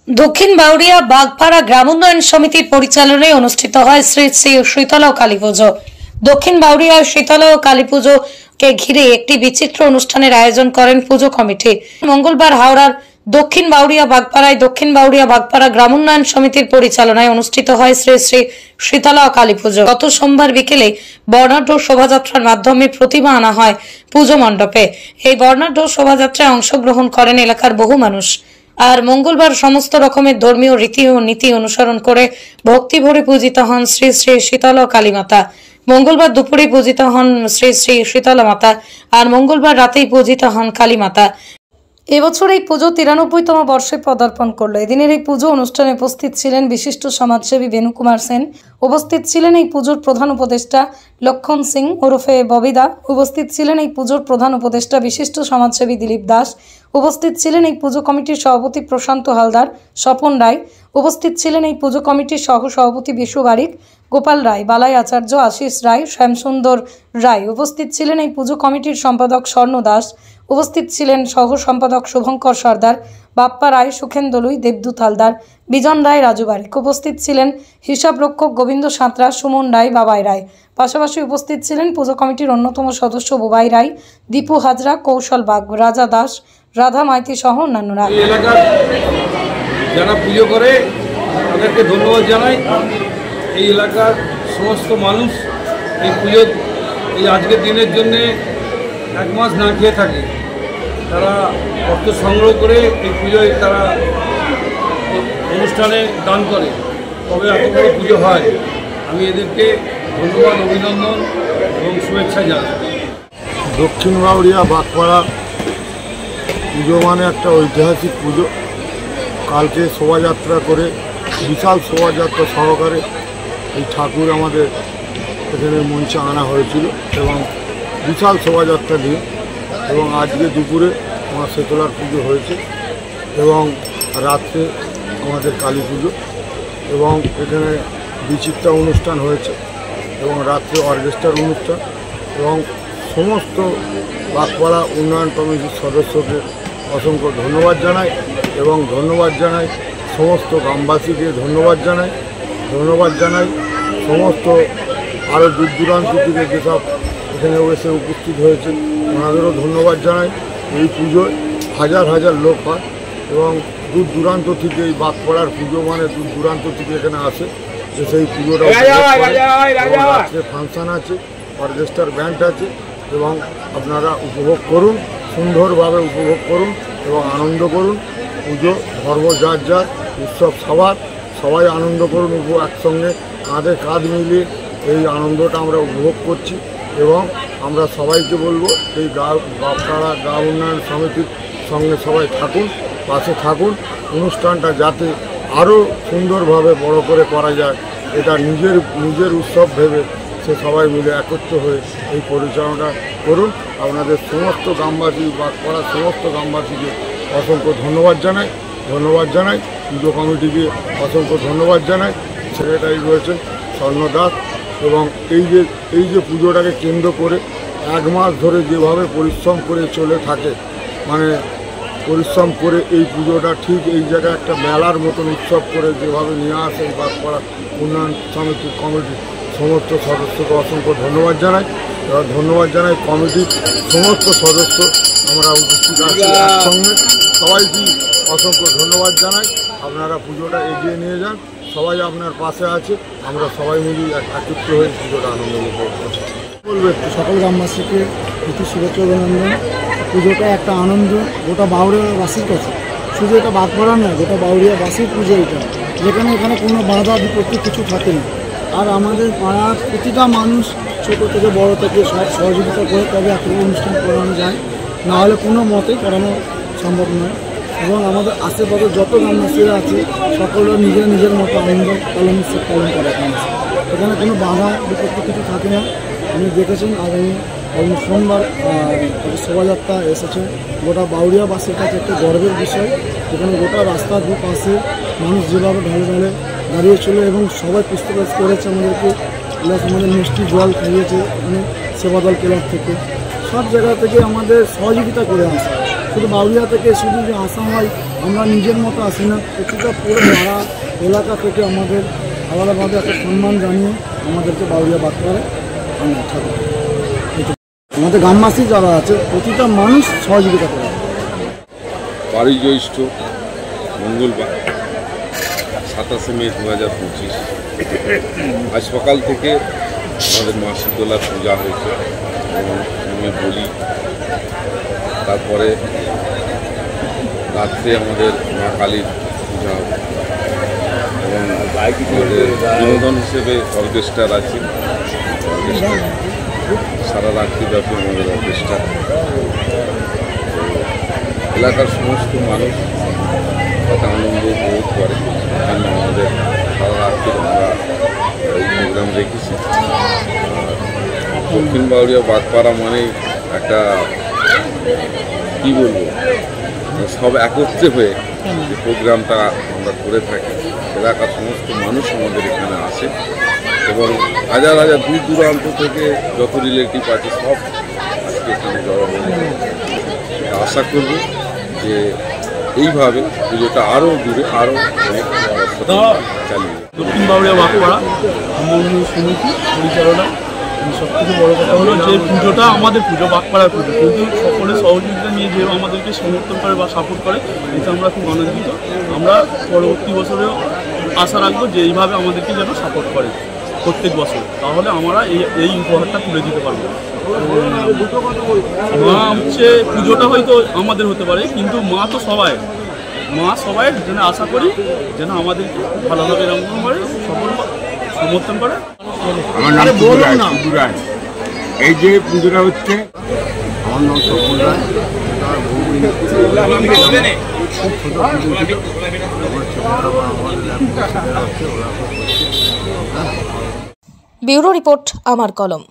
দক্ষিণ বাউরিয়া বাগপাড়া গ্রাম উন্নয়ন সমিতির পরিচালনায় অনুষ্ঠিত হয় শ্রী শ্রী শীতলা ও কালী পুজো। দক্ষিণ বাউরিয়া শীতলা ও কালী পুজোকে ঘিরে একটি বিচিত্র অনুষ্ঠানের আয়োজন করেন পুজো কমিটি। মঙ্গলবার হাওড়ার দক্ষিণ বাউরিয়া বাগপাড়া গ্রাম উন্নয়ন সমিতির পরিচালনায় অনুষ্ঠিত হয় শ্রী শ্রী শীতলা ও কালী পুজো। গত সোমবার বিকেলে বর্ণাঢ্য শোভাযাত্রার মাধ্যমে প্রতিমা আনা হয় পুজো মণ্ডপে। এই বর্ণাঢ্য শোভাযাত্রায় অংশগ্রহণ করেন এলাকার বহু মানুষ। আর মঙ্গলবার সমস্ত রকমের ধর্মীয় রীতি ও নীতি অনুসরণ করে ভক্তি ভরে পূজিত হন শ্রী শ্রী শীতলা কালী মাতা। মঙ্গলবার দুপুরে পূজিত হন শ্রী শ্রী শীতলা মাতা, আর মঙ্গলবার রাতেই পূজিত হন কালী মাতা। এবছর এই পুজো 93তম বর্ষে পদার্পণ করলো। এদিনের এই পুজো অনুষ্ঠানে উপস্থিত ছিলেন বিশিষ্ট সমাজসেবী বেনু কুমার সেন, উপস্থিত ছিলেন এই পুজোর প্রধান উপদেষ্টা লক্ষণ সিং ওরফে ববিদা, উপস্থিত ছিলেন এই পুজোর প্রধান উপদেষ্টা বিশিষ্ট সমাজসেবী দিলীপ দাস, উপস্থিত ছিলেন এই পুজো কমিটির সভাপতি প্রশান্ত হালদার, স্বপন রায়, উপস্থিত ছিলেন এই পুজো কমিটির সহ সভাপতি বিশু বারিক, গোপাল রায়, বালাই আচার্য, আশিস রায়, শ্যামসুন্দর রায়, উপস্থিত ছিলেন এই পুজো কমিটির সম্পাদক স্বর্ণ দাস, উপস্থিত ছিলেন সহ সম্পাদক শুভঙ্কর সর্দার, বাপ্পা রায়, সুখেন্দু লুই, দেবদূত হালদার, বিজন রায়, রাজু বারিক, উপস্থিত ছিলেন হিসাব রক্ষক গোবিন্দ সাঁতরা, সুমন রায়, বাবাই রায়। পাশাপাশি উপস্থিত ছিলেন পুজো কমিটির অন্যতম সদস্য বুবাই রায়, দীপু হাজরা, কৌশল বাগ, রাজা দাস, রাধা মাইতি সহ অন্যান্যরা। যারা পুজো করে তাদেরকে ধন্যবাদ জানাই। এই এলাকার সমস্ত মানুষ এই পুজো এই আজকের দিনের জন্যে 1 মাস না খেয়ে থাকে। তারা অর্থ সংগ্রহ করে এই পুজোয় তারা অনুষ্ঠানে দান করে, তবে এত বড় পুজো হয়। আমি এদেরকে ধন্যবাদ, অভিনন্দন এবং শুভেচ্ছা জানাই। দক্ষিণ বাউরিয়া বাগপাড়া পুজো মানে একটা ঐতিহাসিক পুজো। কালকে শোভাযাত্রা করে, বিশাল শোভাযাত্রা সহকারে এই ঠাকুর আমাদের এখানে মঞ্চে আনা হয়েছিল এবং বিশাল শোভাযাত্রা দিয়ে, এবং আজকে দুপুরে মা শীতলার পুজো হয়েছে এবং রাত্রে আমাদের কালী পুজো, এবং এখানে বিচিত্রা অনুষ্ঠান হয়েছে এবং রাত্রে অর্কেস্ট্রার অনুষ্ঠান, এবং সমস্ত বাগপাড়া উন্নয়ন কমিটির সদস্যদের অসংখ্য ধন্যবাদ জানাই এবং ধন্যবাদ জানাই সমস্ত গ্রামবাসীকে ধন্যবাদ জানাই সমস্ত আরও দূর দূরান্ত থেকে যেসব এখানে এসে উপস্থিত হয়েছে ওনাদেরও ধন্যবাদ জানাই। এই পুজোয় হাজার হাজার লোক হয় এবং দূর দূরান্ত থেকে এই বাগপাড়ার পুজো মানে দূর দূরান্ত থেকে এখানে আসে, যে সেই পুজোটা রাত্রে ফাংশান আছে, অর্কেস্ট্রার ব্যান্ড আছে, এবং আপনারা উপভোগ করুন, সুন্দরভাবে উপভোগ করুন এবং আনন্দ করুন। পুজো ধর্ম যার যার, উৎসব সবাই আনন্দ করুন, একসঙ্গে কাঁধে কাঁধ মিলিয়ে এই আনন্দটা আমরা উপভোগ করছি। এবং আমরা সবাইকে বলবো এই বাগপাড়া গ্রাম উন্নয়ন সমিতির সঙ্গে সবাই থাকুন, পাশে থাকুন, অনুষ্ঠানটা যাতে আরও সুন্দরভাবে বড় করে করা যায়, এটা নিজের উৎসব ভেবে সে সবাই মিলে একত্র হয়ে এই পরিচালনা করুন। আপনাদের সমস্ত গ্রামবাসী, বাগপাড়ার সমস্ত গ্রামবাসীকে অসংখ্য ধন্যবাদ জানাই, পুজো কমিটিকে অসংখ্য ধন্যবাদ জানাই। সেক্রেটারি রয়েছেন স্বর্ণ দাস, এবং এই যে পুজোটাকে কেন্দ্র করে 1 মাস ধরে যেভাবে পরিশ্রম করে চলে থাকে, মানে পরিশ্রম করে এই পুজোটা ঠিক এই জায়গায় একটা মেলার মতন উৎসব করে যেভাবে নিয়ে আসে এই বাগপাড়া উন্নয়ন সমিতির কমিটির সমস্ত সদস্যকে অসংখ্য ধন্যবাদ জানাই। কমিটির সমস্ত সদস্য আমরা উপস্থিত আছি একসঙ্গে, সবাইকে অসংখ্য ধন্যবাদ জানাই। আপনারা পুজোটা এগিয়ে নিয়ে যান, সবাই আপনার পাশে আছে, আমরা সবাই মিলে একত্রিত হয়ে পুজোটা আনন্দ উপভোগ করছি। বলবো একটু সকল গ্রামবাসীকে প্রীতি শুভেচ্ছা অভিনন্দন। পুজোটা একটা আনন্দ গোটা বাউরিয়াবাসীর কাছে, শুধু এটা বাগপাড়া নয়, গোটা বাউরিয়াবাসীর পুজো এটা, যেখানে এখানে কোনো বাধা বিপত্তি কিছু থাকে না। আর আমাদের পাড়ার প্রতিটা মানুষ ছোটো থেকে বড় থেকে সব সহযোগিতা করে তবে একটা অনুষ্ঠান করানো যায়, না হলে কোনো মতেই করানো সম্ভব নয়। এবং আমাদের আশেপাশে যত গ্রামবাসীরা আছে সকলের নিজের মতো আনন্দ পালন করে এখানে কোনো বাধা বিপত্তি কিছু থাকে না। আপনি দেখেছেন আগামী সোমবার শোভাযাত্রা এসেছে, গোটা বাউরিয়াবাসীর কাছে একটা গর্বের বিষয়। এখানে গোটা রাস্তার দুপাশে মানুষ যেভাবে ঢালে দাঁড়িয়ে ছিল এবং সবাই পুষ্টিকাজ করেছে আমাদেরকে, প্লাস আমাদের মিষ্টি জল খাইয়েছে এখানে সেবাদল ক্লাব থেকে, সব জায়গা থেকে আমাদের সহযোগিতা করে আসে। শুধু বাউরিয়া থেকে শুধু যে আসা হয় আমরা নিজের মতো আসি না, প্রতিটা পুরো পাড়া এলাকা থেকে আমাদের আলাদাভাবে একটা সম্মান জানিয়ে আমাদেরকে বাউরিয়া বাগপাড়ায় আমরা থাকি। আমাদের গ্রামবাসী যারা আছে প্রতিটা মানুষ সহযোগিতা করে। 12 জ্যৈষ্ঠ মঙ্গলবার 27 মে 2025 আজ সকাল থেকে আমাদের মা শীতলার পূজা হয়েছে এবং বলি, তারপরে রাত্রে আমাদের মা কালীর পূজা হবে এবং আমাদের বিনোদন হিসেবে অর্কেস্ট্রার আছে। অর্কেস্ট্রা সারা রাত্রিব্যাপী আমাদের অর্কেস্ট্রা। এলাকার সমস্ত মানুষ একটা আনন্দ উপভোগ করে, এখানে আমাদের সারা রাত্রি আমরা এই প্রোগ্রাম রেখেছি। দক্ষিণ বাউরিয়া বাগপাড়া মানেই একটা কী বলবো, সব একত্রে হয়ে যে প্রোগ্রামটা আমরা করে থাকি। এলাকার সমস্ত মানুষ আমাদের এখানে আসে এবং হাজার হাজার দূর দূরান্ত থেকে যত রিলেটিভ আছে সব আজকে এখানে জড়ো হয়ে আশা করব যে এইভাবে পুজোটা আরও দূরে আরও অনেক চালিয়ে। দক্ষিণ বাউরিয়া বাগপাড়া সমন্বয় সমিতি পরিচালনা। সবথেকে বড় কথা হলো যে পুজোটা আমাদের পুজো, বাগপাড়ার পুজো, কিন্তু সকলের সহযোগিতা নিয়ে যে আমাদেরকে সমর্থন করে বা সাপোর্ট করে, এতে আমরা খুব আনন্দিত। আমরা পরবর্তী বছরেও আশা রাখবো যে এইভাবে আমাদেরকে যেন সাপোর্ট করে প্রত্যেক বছর, তাহলে আমরা এই উপহারটা তুলে দিতে পারবো। মা হচ্ছে পুজোটা হয়তো আমাদের হতে পারে, কিন্তু মা তো সবাই যেন আশা করি যেন আমাদেরকে ভালোভাবে এরকম করে সকল সমর্থন করে। আমার নাম সুদু রায়। এই যে পুজোটা হচ্ছে, আমার নাম সফল রায়। ব্যুরো রিপোর্ট, আমার কলম।